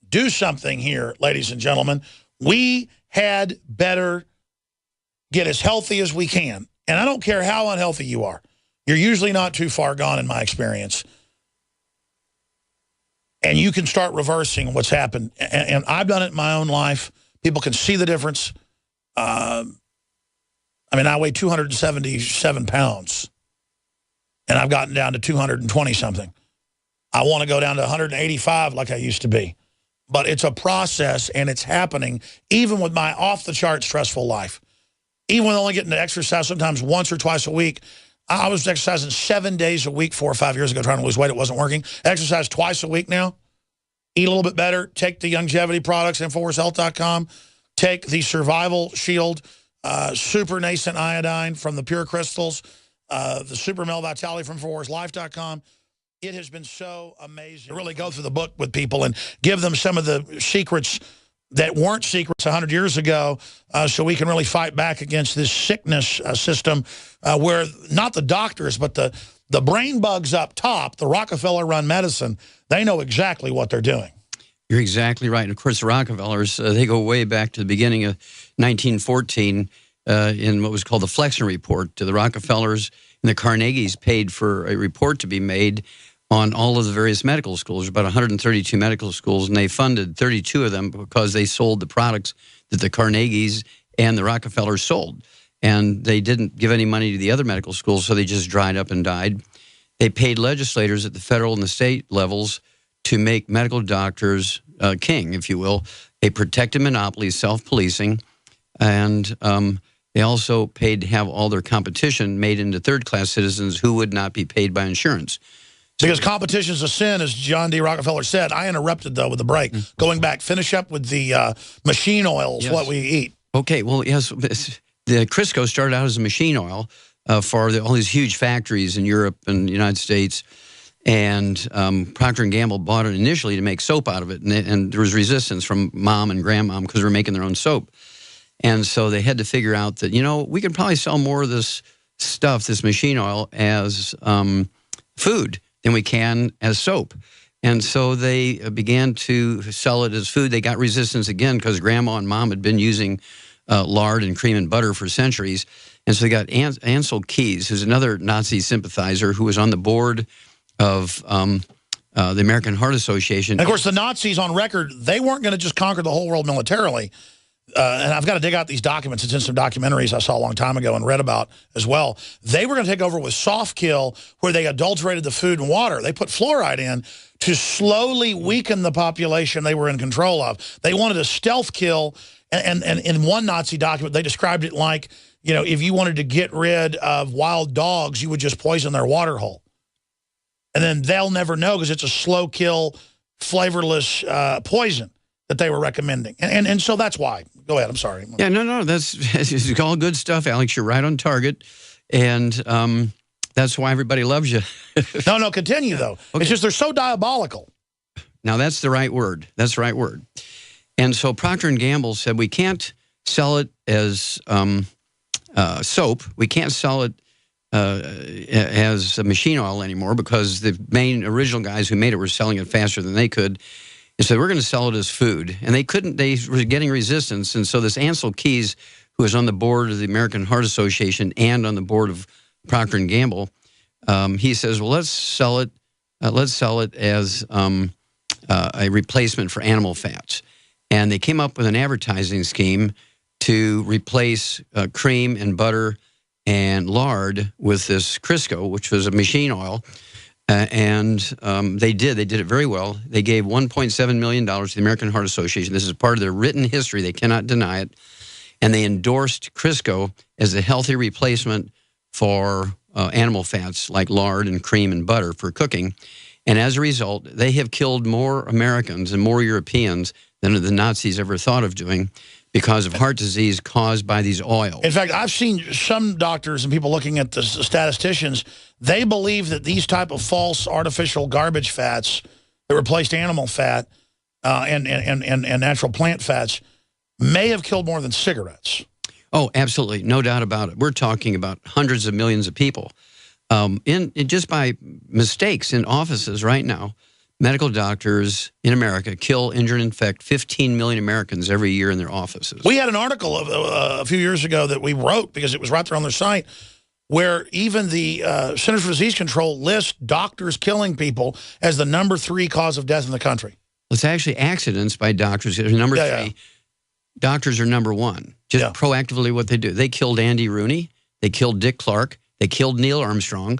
do something here, ladies and gentlemen. We had better get as healthy as we can. And I don't care how unhealthy you are. You're usually not too far gone in my experience. And you can start reversing what's happened. And I've done it in my own life. People can see the difference. I mean, I weigh 277 pounds. And I've gotten down to 220-something. I want to go down to 185 like I used to be. But it's a process, and it's happening even with my off-the-chart stressful life. Even with only getting to exercise sometimes once or twice a week. I was exercising 7 days a week 4 or 5 years ago trying to lose weight. It wasn't working. Exercise twice a week now. Eat a little bit better. Take the longevity products, InfoWarsHealth.com. Take the Survival Shield, super nascent iodine from the Pure Crystals, the Super Male Vitality from InfoWarsLife.com. It has been so amazing to really go through the book with people and give them some of the secrets that weren't secrets 100 years ago, so we can really fight back against this sickness system where not the doctors, but the brain bugs up top, the Rockefeller-run medicine, they know exactly what they're doing. You're exactly right. And, of course, the Rockefellers, they go way back to the beginning of 1914 in what was called the Flexner Report. The Rockefellers and the Carnegies paid for a report to be made on all of the various medical schools, about 132 medical schools, and they funded 32 of them because they sold the products that the Carnegies and the Rockefellers sold. And they didn't give any money to the other medical schools, so they just dried up and died. They paid legislators at the federal and the state levels to make medical doctors king, if you will. They protected monopolies, self-policing, and they also paid to have all their competition made into third-class citizens who would not be paid by insurance. Because competition is a sin, as John D. Rockefeller said. I interrupted, though, with the break. Going back, finish up with the machine oils, yes. What we eat. Okay, well, yes, the Crisco started out as a machine oil for all these huge factories in Europe and the United States. And Procter & Gamble bought it initially to make soap out of it. And there was resistance from mom and grandmom because they were making their own soap. And so they had to figure out that, you know, we could probably sell more of this stuff, this machine oil, as food than we can as soap. And so they began to sell it as food. They got resistance again because grandma and mom had been using lard and cream and butter for centuries. And so they got Ansel Keys, who's another Nazi sympathizer who was on the board of the American Heart Association. And of course, the Nazis on record, they weren't going to just conquer the whole world militarily. And I've got to dig out these documents. It's in some documentaries I saw a long time ago and read about as well. They were going to take over with soft kill, where they adulterated the food and water. They put fluoride in to slowly weaken the population they were in control of. They wanted a stealth kill. And in one Nazi document, they described it like, you know, if you wanted to get rid of wild dogs, you would just poison their water hole. And then they'll never know because it's a slow kill, flavorless poison that they were recommending. And so that's why. Go ahead, I'm sorry. Yeah, no, it's all good stuff, Alex. You're right on target. And that's why everybody loves you. No, continue, though. Okay. It's just they're so diabolical. Now, that's the right word. That's the right word. And so Procter & Gamble said, we can't sell it as soap. We can't sell it as a machine oil anymore because the main original guys who made it were selling it faster than they could. And so we're going to sell it as food. And they couldn't, they were getting resistance. And so this Ansel Keys, who was on the board of the American Heart Association and on the board of Procter & Gamble, he says, well, let's sell it as a replacement for animal fats. And they came up with an advertising scheme to replace cream and butter and lard with this Crisco, which was a machine oil. And they did it very well. They gave $1.7 million to the American Heart Association. This is part of their written history. They cannot deny it. And they endorsed Crisco as a healthy replacement for animal fats like lard and cream and butter for cooking. And as a result, they have killed more Americans and more Europeans than the Nazis ever thought of doing because of heart disease caused by these oils. In fact, I've seen some doctors and people looking at the statisticians, they believe that these type of false artificial garbage fats that replaced animal fat and natural plant fats may have killed more than cigarettes. Oh, absolutely. No doubt about it. We're talking about hundreds of millions of people. Just by mistakes in offices right now, medical doctors in America kill, injure, and infect 15 million Americans every year in their offices. We had an article a few years ago that we wrote, because it was right there on their site, where even the Centers for Disease Control lists doctors killing people as the #3 cause of death in the country. It's actually accidents by doctors. Number three. Yeah. Doctors are #1. Just proactively what they do. They killed Andy Rooney. They killed Dick Clark. They killed Neil Armstrong.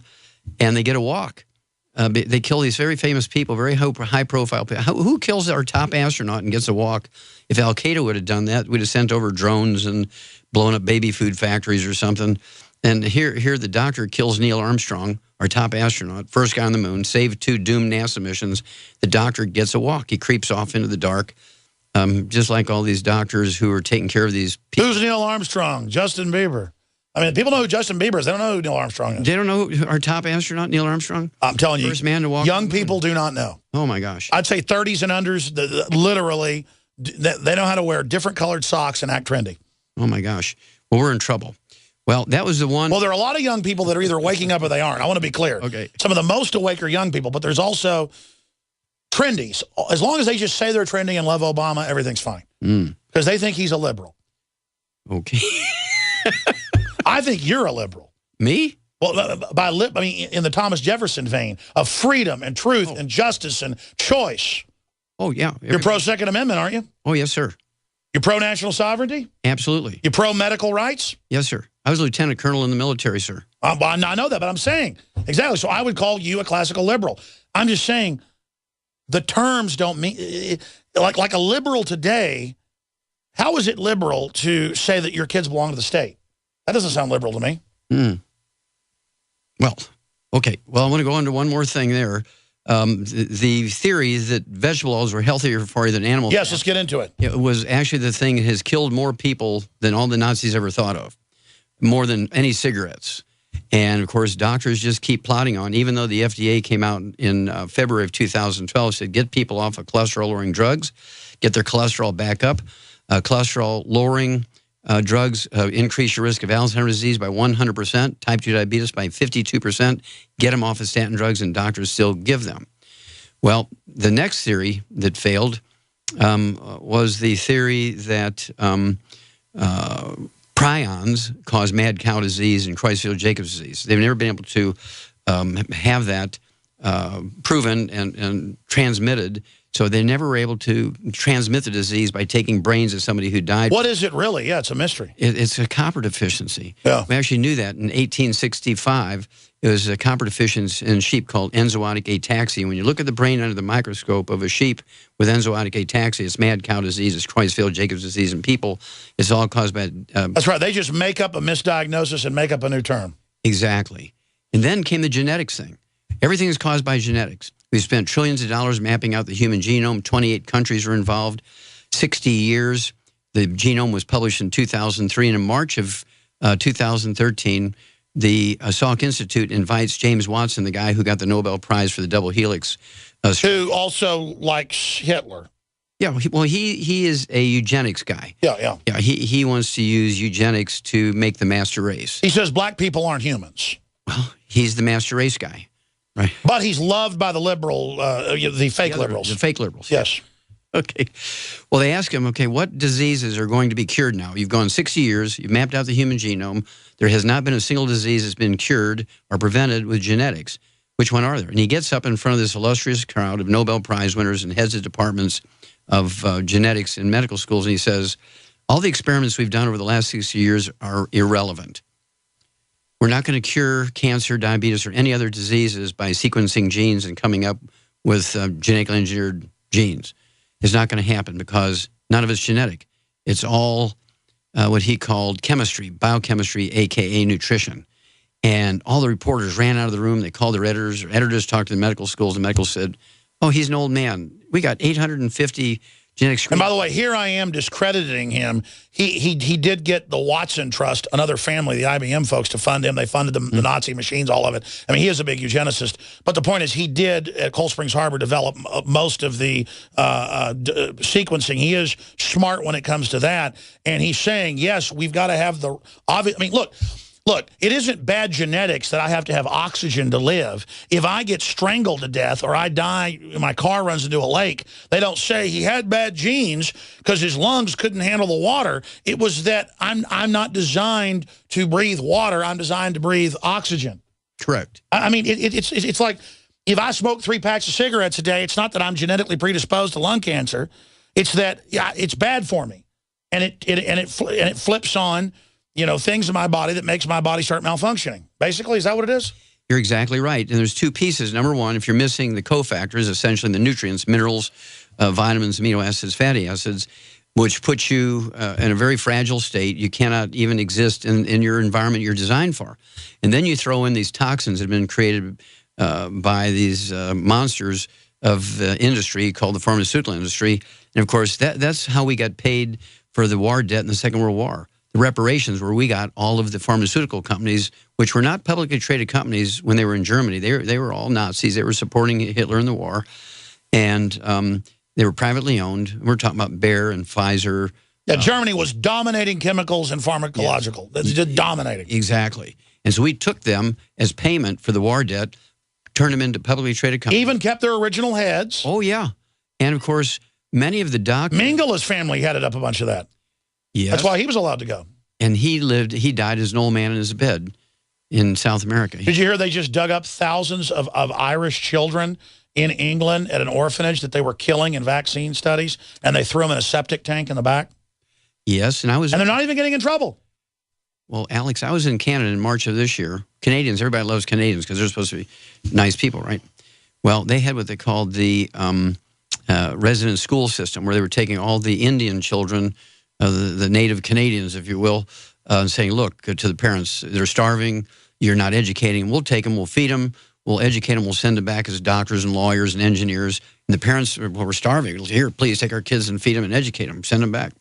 And they get a walk. They kill these very famous people, very high-profile people. Who kills our top astronaut and gets a walk? If Al-Qaeda would have done that, we'd have sent over drones and blown up baby food factories or something. And here the doctor kills Neil Armstrong, our top astronaut, first guy on the moon, saved 2 doomed NASA missions. The doctor gets a walk. He creeps off into the dark, just like all these doctors who are taking care of these people. Who's Neil Armstrong? Justin Bieber. I mean, people know who Justin Bieber is. They don't know who Neil Armstrong is. They don't know who our top astronaut, Neil Armstrong? I'm telling you, first man to walk young people do not know. Oh, my gosh. I'd say 30s and unders, literally, they know how to wear different colored socks and act trendy. Oh, my gosh. Well, we're in trouble. Well, that was the one. Well, there are a lot of young people that are either waking up or they aren't. I want to be clear. Okay. Some of the most awake are young people, but there's also trendies. As long as they just say they're trendy and love Obama, everything's fine. Because they think he's a liberal. Okay. I think you're a liberal. Me? Well, I mean, in the Thomas Jefferson vein of freedom and truth and justice and choice. Oh, yeah. You're pro-Second Amendment, aren't you? Oh, yes, sir. You're pro-national sovereignty? Absolutely. You're pro-medical rights? Yes, sir. I was a lieutenant colonel in the military, sir. I know that, but I'm saying, exactly. So I would call you a classical liberal. I'm just saying the terms don't mean, like a liberal today, how is it liberal to say that your kids belong to the state? That doesn't sound liberal to me. Well, okay. Well, I want to go on to one more thing there. The theory that vegetable oils were healthier for you than animal Yes, fat, let's get into it. It was actually the thing that has killed more people than all the Nazis ever thought of, more than any cigarettes. And, of course, doctors just keep plodding on, even though the FDA came out in February of 2012, said get people off of cholesterol-lowering drugs, get their cholesterol back up. Cholesterol-lowering drugs increase your risk of Alzheimer's disease by 100%, type 2 diabetes by 52%, get them off of statin drugs, and doctors still give them. Well, the next theory that failed was the theory that prions cause mad cow disease and Creutzfeldt-Jacobs disease. They've never been able to have that proven and transmitted. So they never were able to transmit the disease by taking brains of somebody who died. What is it really? Yeah, it's a mystery. It's a copper deficiency. Yeah. We actually knew that in 1865. It was a copper deficiency in sheep called enzoitic ataxia. When you look at the brain under the microscope of a sheep with enzoitic ataxia, it's mad cow disease, it's Creutzfeldt-Jacobs disease in people. It's all caused by... That's right. They just make up a misdiagnosis and make up a new term. Exactly. And then came the genetics thing. Everything is caused by genetics. We've spent trillions of dollars mapping out the human genome. 28 countries were involved. 60 years. The genome was published in 2003. And in March of 2013, the Salk Institute invites James Watson, the guy who got the Nobel Prize for the double helix. Who also likes Hitler. Yeah, well, he is a eugenics guy. Yeah. Yeah, he wants to use eugenics to make the master race. He says black people aren't humans. Well, he's the master race guy. Right. But he's loved by the liberal, the fake liberals. The fake liberals. Yes. Okay. Well, they ask him, okay, what diseases are going to be cured now? You've gone 60 years. You've mapped out the human genome. There has not been a single disease that's been cured or prevented with genetics. Which one are there? And he gets up in front of this illustrious crowd of Nobel Prize winners and heads of departments of genetics in medical schools, and he says, all the experiments we've done over the last 60 years are irrelevant. We're not going to cure cancer, diabetes, or any other diseases by sequencing genes and coming up with genetically engineered genes. It's not going to happen because none of it's genetic. It's all what he called chemistry, biochemistry, a.k.a. nutrition. And all the reporters ran out of the room. They called their editors. Their editors talked to the medical schools. The medical said, oh, he's an old man. We got 850 genetic screening. And by the way, here I am discrediting him. He did get the Watson Trust, another family, the IBM folks, to fund him. They funded the Nazi machines, all of it. I mean, he is a big eugenicist. But the point is, he did, at Cold Springs Harbor, develop most of the sequencing. He is smart when it comes to that. And he's saying, yes, we've got to have the obvious. I mean, look, Look, it isn't bad genetics that I have to have oxygen to live. If I get strangled to death or I die, my car runs into a lake, they don't say he had bad genes because his lungs couldn't handle the water. It was that I'm not designed to breathe water. I'm designed to breathe oxygen. Correct. I mean, it's like if I smoke 3 packs of cigarettes a day, it's not that I'm genetically predisposed to lung cancer. It's that it's bad for me, and it flips on, you know, things in my body that makes my body start malfunctioning. Basically, is that what it is? You're exactly right. And there's 2 pieces. Number one, if you're missing the cofactors, essentially the nutrients, minerals, vitamins, amino acids, fatty acids, which puts you in a very fragile state. You cannot even exist in your environment you're designed for. And then you throw in these toxins that have been created by these monsters of industry called the pharmaceutical industry. And, of course, that's how we got paid for the war debt in the Second World War. The reparations where we got all of the pharmaceutical companies, which were not publicly traded companies when they were in Germany. They were all Nazis. They were supporting Hitler in the war. And they were privately owned. We're talking about Bayer and Pfizer. Yeah, Germany was dominating chemicals and pharmacological. Yes. Just dominating. Exactly. And so we took them as payment for the war debt, turned them into publicly traded companies. Even kept their original heads. Oh, yeah. And, of course, many of the doctors... Mengele's family headed up a bunch of that. Yes. That's why he was allowed to go. And he died as an old man in his bed in South America. Did you hear they just dug up thousands of Irish children in England at an orphanage that they were killing in vaccine studies, and they threw them in a septic tank in the back? Yes, and they're not even getting in trouble. Well, Alex, I was in Canada in March of this year. Canadians, everybody loves Canadians because they're supposed to be nice people, right? Well, they had what they called the resident school system, where they were taking all the Indian children, the native Canadians, if you will, saying, look, to the parents, they're starving, you're not educating them, we'll take them, we'll feed them, we'll educate them, we'll send them back as doctors and lawyers and engineers. And the parents were starving. Here, please take our kids and feed them and educate them, send them back.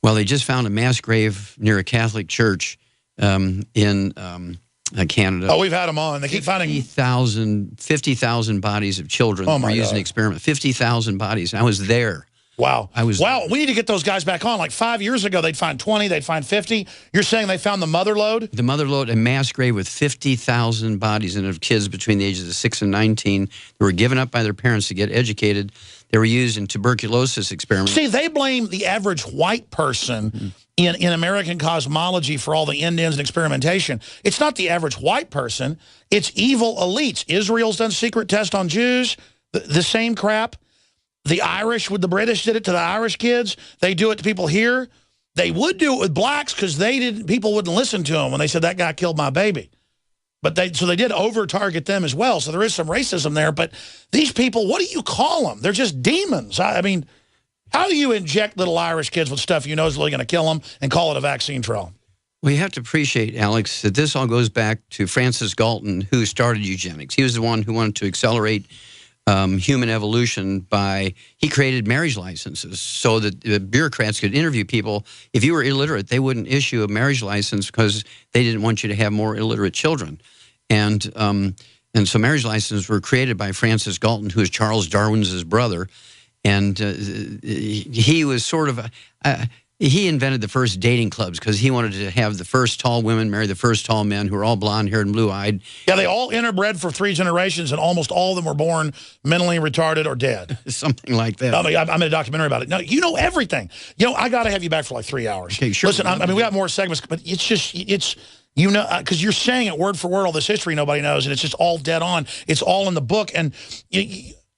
Well, they just found a mass grave near a Catholic church in Canada. Oh, we've had them on. They keep finding 50,000 bodies of children. Oh, my God. Using an experiment. 50,000 bodies. And I was there. Wow. Wow, we need to get those guys back on. Like 5 years ago, they'd find 20, they'd find 50. You're saying they found the mother lode? The mother lode, a mass grave with 50,000 bodies in it of kids between the ages of 6 and 19. They were given up by their parents to get educated. They were used in tuberculosis experiments. See, they blame the average white person in American cosmology for all the Indians and experimentation. It's not the average white person. It's evil elites. Israel's done secret tests on Jews, the same crap. The Irish, the British did it to the Irish kids. They do it to people here. They would do it with blacks because people wouldn't listen to them when they said, that guy killed my baby. But so they did over-target them as well. So there is some racism there. But these people, what do you call them? They're just demons. I mean, how do you inject little Irish kids with stuff you know is really going to kill them and call it a vaccine trial? Well, you have to appreciate, Alex, that this all goes back to Francis Galton, who started eugenics. He was the one who wanted to accelerate human evolution he created marriage licenses so that the bureaucrats could interview people. If you were illiterate, they wouldn't issue a marriage license because they didn't want you to have more illiterate children. And so marriage licenses were created by Francis Galton, who is Charles Darwin's brother. And he was sort of he invented the first dating clubs because he wanted to have the first tall women marry the first tall men who were all blonde-haired and blue-eyed. Yeah, they all interbred for 3 generations, and almost all of them were born mentally retarded or dead. Something like that. I mean, I'm in a documentary about it. No, you know everything. You know, I got to have you back for like 3 hours. Okay, sure. Listen, I mean, we got more segments, but it's just, you know, because you're saying it word for word, all this history nobody knows, and it's just all dead on. It's all in the book, and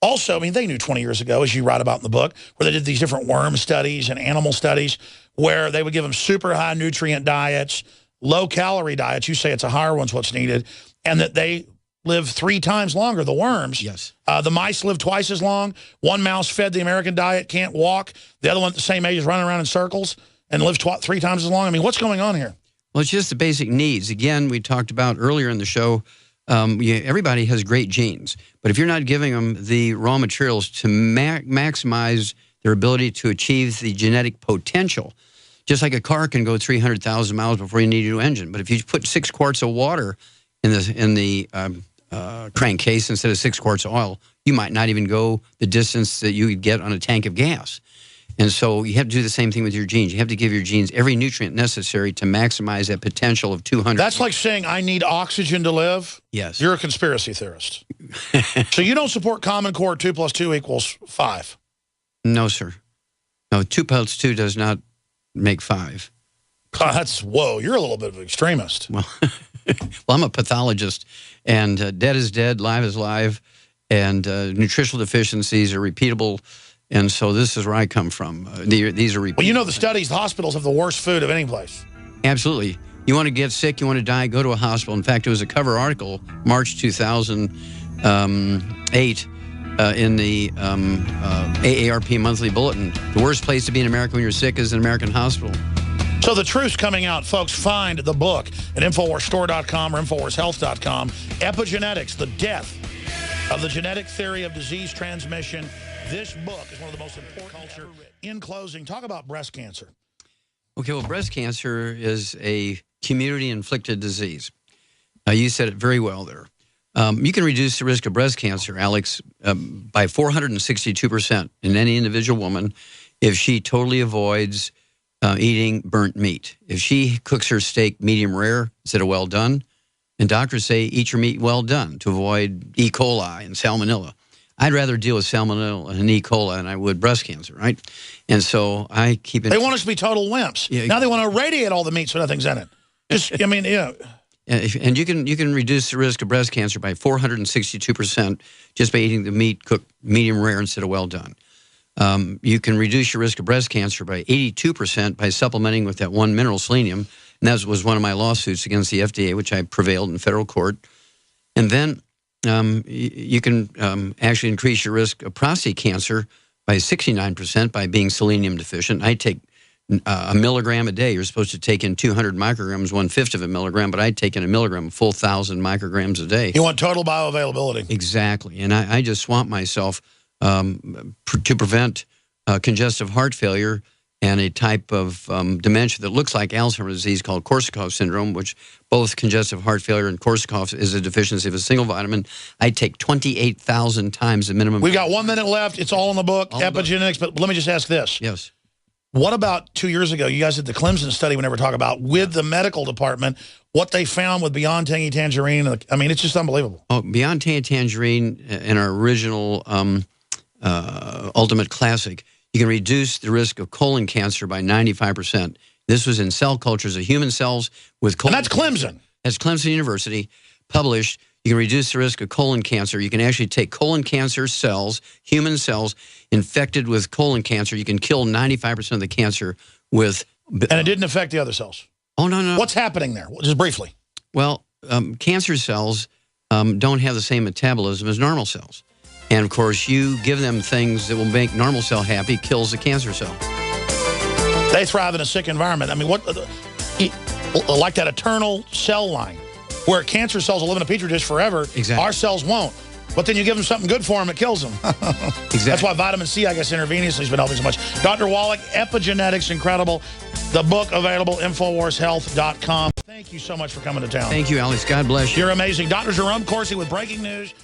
also, I mean, they knew 20 years ago, as you write about in the book, where they did these different worm studies and animal studies where they would give them super high nutrient diets, low calorie diets. You say it's a higher one's what's needed, and that they live 3 times longer, the worms. Yes. The mice live twice as long. One mouse fed the American diet, can't walk. The other one at the same age is running around in circles and lives 3 times as long. I mean, what's going on here? Well, it's just the basic needs. Again, we talked about earlier in the show, everybody has great genes. But if you're not giving them the raw materials to maximize their ability to achieve the genetic potential, just like a car can go 300,000 miles before you need a new engine. But if you put 6 quarts of water in the crankcase instead of 6 quarts of oil, you might not even go the distance that you would get on a tank of gas. And so you have to do the same thing with your genes. You have to give your genes every nutrient necessary to maximize that potential of 200. That's like saying I need oxygen to live? Yes. You're a conspiracy theorist. So you don't support Common Core 2 + 2 = 5? No, sir. No, 2 + 2 does not make 5. God, that's, whoa, you're a little bit of an extremist. Well, well, I'm a pathologist, and dead is dead, live is live, and nutritional deficiencies are repeatable. And so this is where I come from. These are repeatable. Well, you know the studies, the hospitals have the worst food of any place. Absolutely. You want to get sick, you want to die, go to a hospital. In fact, it was a cover article, March 2008, in the AARP Monthly Bulletin. The worst place to be in America when you're sick is an American hospital. So the truth's coming out, folks. Find the book at InfoWarsStore.com or InfoWarsHealth.com. Epigenetics, the death of the genetic theory of disease transmission. This book is one of the most important culture. In closing, talk about breast cancer. Okay, well, breast cancer is a community-inflicted disease. You said it very well there. You can reduce the risk of breast cancer, Alex, by 462% in any individual woman if she totally avoids eating burnt meat. If she cooks her steak medium rare instead of well done, and doctors say eat your meat well done to avoid E. coli and salmonella. I'd rather deal with salmonella and E. coli than I would breast cancer, right? And so I keep it. They want us to be total wimps. Yeah, now they want to irradiate all the meat so nothing's in it. Just, I mean, yeah. And you can reduce the risk of breast cancer by 462% just by eating the meat cooked medium rare instead of well done. You can reduce your risk of breast cancer by 82% by supplementing with that one mineral, selenium. And that was one of my lawsuits against the FDA, which I prevailed in federal court. And then you can actually increase your risk of prostate cancer by 69% by being selenium deficient. I take a milligram a day. You're supposed to take in 200 micrograms, 1/5 of a milligram, but I take in a milligram, a full 1,000 micrograms a day. You want total bioavailability. Exactly. And I just swamp myself to prevent congestive heart failure and a type of dementia that looks like Alzheimer's disease called Korsakoff syndrome, which both congestive heart failure and Korsakoff is a deficiency of a single vitamin. I take 28,000 times the minimum. We've got 1 minute left. It's all in the book, Epigenetics. But let me just ask this. Yes. What about 2 years ago? You guys did the Clemson study we never talk about with the medical department, what they found with Beyond Tangy Tangerine. I mean, it's just unbelievable. Oh, Beyond Tangy Tangerine in our original Ultimate Classic, you can reduce the risk of colon cancer by 95%. This was in cell cultures of human cells with colon cancer. And that's Clemson. That's Clemson University, published. You can reduce the risk of colon cancer. You can actually take colon cancer cells, human cells, infected with colon cancer. You can kill 95% of the cancer with... and it didn't affect the other cells? Oh, no, no. What's happening there? Just briefly. Well, cancer cells don't have the same metabolism as normal cells. And, of course, you give them things that will make normal cell happy, kills the cancer cell. They thrive in a sick environment. I mean, like that eternal cell line, where cancer cells will live in a petri dish forever. Exactly. Our cells won't. But then you give them something good for them, it kills them. Exactly. That's why vitamin C, I guess, intravenously has been helping so much. Dr. Wallach, Epigenetics, incredible. The book available, InfoWarsHealth.com. Thank you so much for coming to town. Thank you, Alex. God bless you. You're amazing. Dr. Jerome Corsi with breaking news.